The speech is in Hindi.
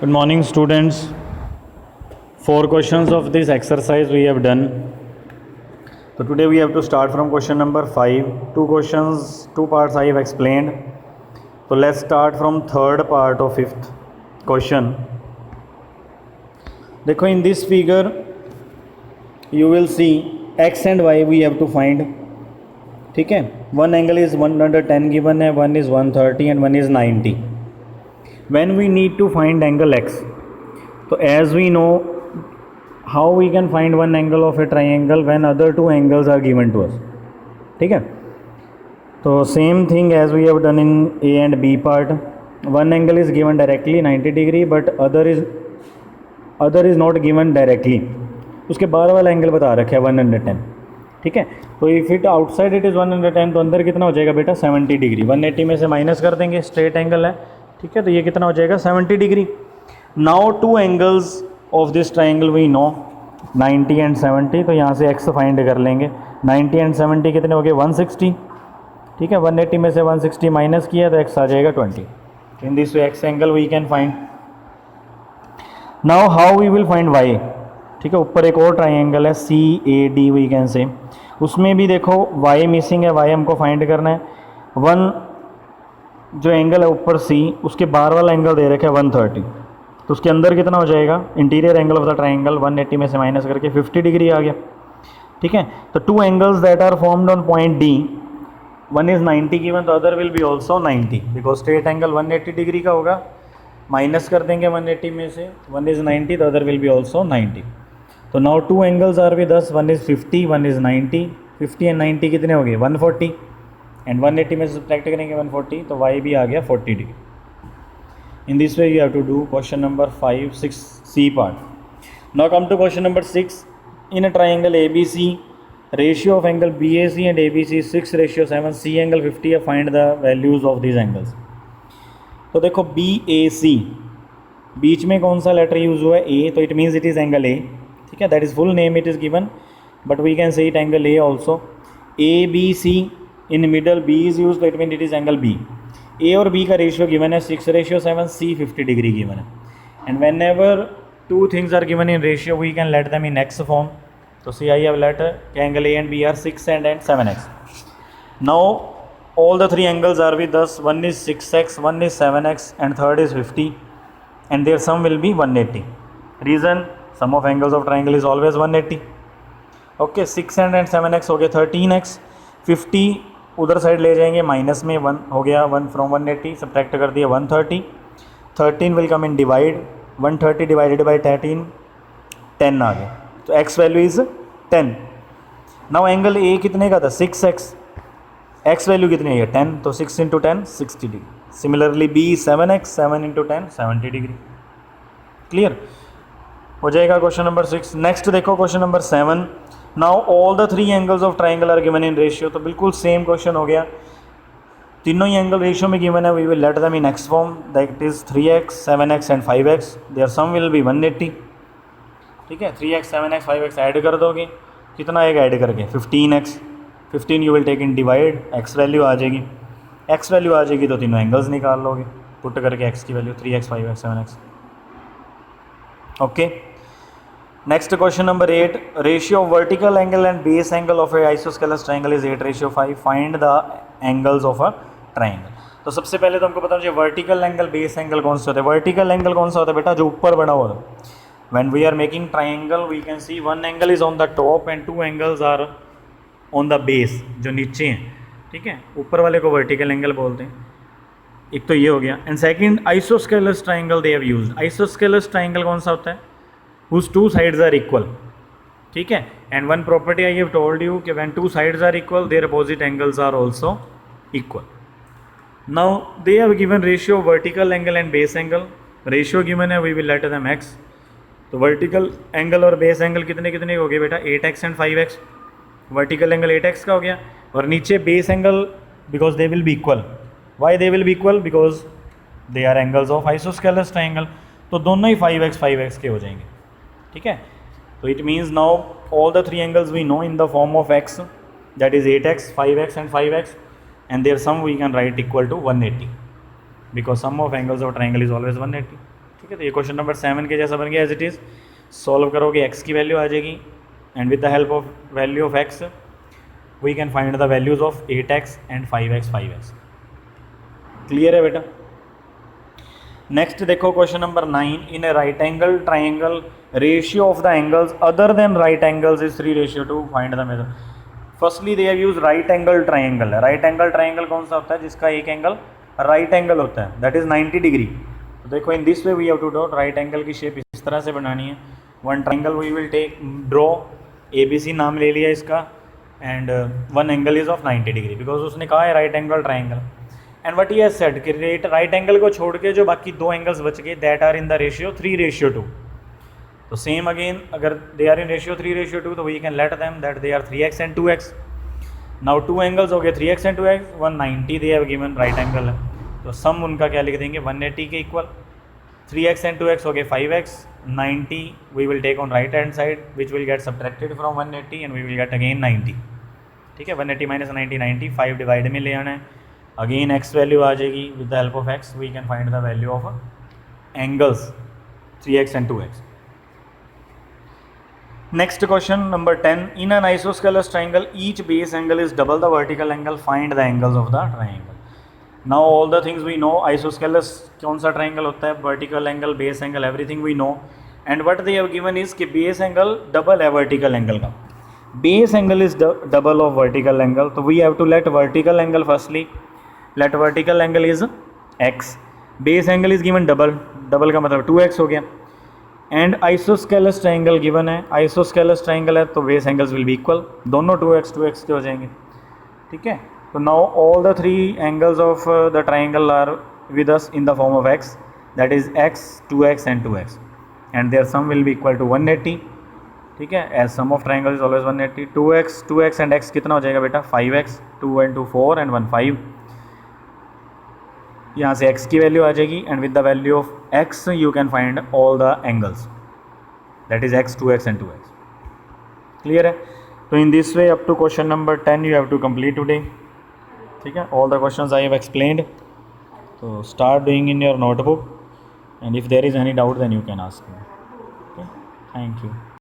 Good morning, students. 4 questions of this exercise we have done. So today we have to start from question number 5. 2 parts I have explained. So let's start from third part of fifth question. देखो, in this figure you will see x and y we have to find. ठीक है, one angle is 110 given है, one is 130 and one is 90. When we need to find angle x, so as we know how we can find one angle of a triangle when other two angles are given to us. ठीक है, तो same thing as we have done in A and B part. One angle is given directly 90 degree but other is not given directly. उसके बाहर वाला एंगल बता रखा है 110. ठीक है, तो if it outside it is 110 तो अंदर कितना हो जाएगा बेटा 70 डिग्री. 180 में से माइनस कर देंगे, स्ट्रेट एंगल है. ठीक है, तो ये कितना हो जाएगा 70 degree. Now two angles of this triangle we know 90 and 70, तो यहाँ से एक्स फाइंड कर लेंगे. 90 एंड 70 कितने हो गए 160. ठीक है, 180 में से 160 माइनस किया तो एक्स आ जाएगा 20. In this way x angle we can find. Now how we will find y. ठीक है, ऊपर एक और ट्राइंगल है CAD वी कैन से, उसमें भी देखो y मिसिंग है. y हमको फाइंड करना है. वन जो एंगल है ऊपर C, उसके बाहर वाला एंगल दे रखा है 130, तो उसके अंदर कितना हो जाएगा interior angle of the triangle 180 में से माइनस करके 50 डिग्री आ गया. ठीक है, तो two angles that are formed on point D, one is 90 given, तो other will be also 90 because straight angle 180 degree का होगा. माइनस कर देंगे 180 में से, वन इज़ 90 तो अदर विल बी ऑल्सो 90. तो now two angles are with us, one is 50, one is 90. 50 and 90 कितने हो गए 140 एंड 180 में से सब्ट्रैक्ट करेंगे 140, तो y भी आ गया 40 degree. In this way you have to do question number 5, 6 C part. Now come to question number 6. In a triangle ABC, ratio of angle BAC and ABC 6:7, C angle 50 है. Find the values of these angles. तो देखो BAC, बीच में कौन सा लेटर यूज़ हुआ है A, तो it means it is angle A. ठीक है, that is full name it is given but we can say it angle A also. ABC in middle B is use, तो it mean it is angle B. A और B का रेशियो गिवन है 6:7, C 50 डिग्री गिवन है. And whenever two things are given in ratio we can let them in x form. तो सी I have let angle A and B are 6 and 7x. Now all the three angles are with us. One is 6x, one is 7x and third is 50 and their sum will be 180. Reason, sum of angles of triangle is always 180. Okay, 6 and 7x हो गया 13x. 50 उधर साइड ले जाएंगे माइनस में, 1 हो गया 1 फ्रॉम 180, सब्ट्रैक्ट कर दिया 130. 13 will come in divide, 130 divided by 13 10 आ गया, तो x value is 10. Now angle A कितने का था 6x, x वैल्यू कितनी है 10, तो 6 into 10 60 degree. Similarly B 7x, 7 into 10 70 degree. Clear हो जाएगा क्वेश्चन नंबर 6. नेक्स्ट देखो question number 7. Now all the three angles of triangle are given in ratio. तो बिल्कुल सेम क्वेश्चन हो गया, तीनों ही एंगल रेशियो में गिवन है. We will let them in x form, that is 3x, 7x and 5x. Their sum will be 180. ठीक है, 3x, 7x, 5x ऐड कर दोगे, कितना आएगा ऐड करके 15x. 15 you will take in divide, x value आ जाएगी. x वैल्यू आ जाएगी तो तीनों एंगल्स निकाल लोगे पुट करके x की value 3x, 5x, 7x. Okay, next question number 8. Ratio of vertical angle and base angle of A isosceles triangle is 8:5. Find the angles of a triangle. तो सबसे पहले तो हमको पता चाहिए वर्टिकल एंगल, बेस एंगल कौन सा होता है. वर्टिकल एंगल कौन सा होता है बेटा, जो ऊपर बना हुआ है. When we are making triangle we can see one angle is on the top and two angles are on the base, जो नीचे हैं. ठीक है, ऊपर वाले को वर्टिकल एंगल बोलते हैं. एक तो ये हो गया. And second isosceles triangle they have used. Isosceles triangle कौन सा होता है, whose two sides are equal. ठीक है, and one property I have told you कि when two sides are equal their opposite angles are also equal. Now they have given ratio of vertical angle and base angle. Ratio given है, we will let them x. तो वर्टिकल एंगल और बेस एंगल कितने कितने हो गए बेटा 8x and 5x. Vertical angle 8x का हो गया और नीचे base angle, because they will be equal. Why they will be equal, because they are angles of isosceles triangle. तो दोनों ही 5x के हो जाएंगे. ठीक है, तो it means now all the three angles we know in the form of x, that is 8x, 5x and 5x, and their sum we can write equal to 180 because sum of angles of triangle is always 180. ठीक है. है, तो ये क्वेश्चन नंबर 7 के जैसा बन गया एज इट इज़। सॉल्व करोगे x की वैल्यू आ जाएगी and with the help of value of x we can find the values of 8x and 5x। Clear है बेटा। नेक्स्ट देखो question number 9, in a right angle triangle ratio of the angles other than right angles is 3:2, find the method. Firstly they have use right angle triangle. Right angle triangle कौन सा होता है? जिसका एक एंगल राइट एंगल होता है, दैट इज 90 डिग्री। तो देखो in this way we have to draw right angle की शेप इस तरह से बनानी है। One triangle we will take draw, ABC नाम ले लिया इसका, and one angle is of 90 degree because उसने कहा है right angle triangle. And what he has said कि राइट एंगल को छोड़ के जो बाकी दो एंगल्स बच गए that are in the ratio 3:2। तो सेम अगेन अगर दे आर इन रेशियो 3:2 तो we can let them that they are 3x and 2x। Now two angles हो गए 3x and 2x, 190 they have given right angle है, तो सम उनका क्या लिख देंगे 180 के इक्वल। 3x एंड 2x हो गए 5x, 90 we will take on right hand side which will get subtracted from 180 and we will get again 90। ठीक है, 180 माइनस 90 90, 5 डिवाइड में ले आना है, अगेन x वैल्यू आ जाएगी। With the help of x we can find the value of angles 3x and 2x। Next question number 10, in an isosceles triangle each base angle is double the vertical angle, find the angles of the triangle. Now all the things we know, isosceles कौन सा ट्राइंगल होता है? Vertical angle, base angle, everything we know. And what they have given is कि बेस एंगल डबल है वर्टिकल एंगल का। Base angle is double of vertical angle, तो we have to let vertical angle firstly, let vertical angle is x, base angle is given double, double का मतलब 2x हो गया। एंड आइसोस्केलस ट्राइंगल गिवन है, आइसोस्केलस ट्राइंगल है तो base angles will be equal, दोनों 2x के हो जाएंगे। ठीक है, तो now all the 3 angles of the triangle are with us in the form of x, that is x, 2x and 2x, and their sum will be equal to 180। ठीक है, as sum of triangle is always 180। 2x and x कितना हो जाएगा बेटा? 5x, 2 and 2 4 and 1 5। यहाँ से x की वैल्यू आ जाएगी and with the value of x you can find all the angles, that is x, 2x and 2x। Clear है? तो in this way up to question number 10 you have to complete today. ठीक है, all the questions I have explained, तो start doing in your notebook and if there is any doubt then you can ask me. Okay, thank you.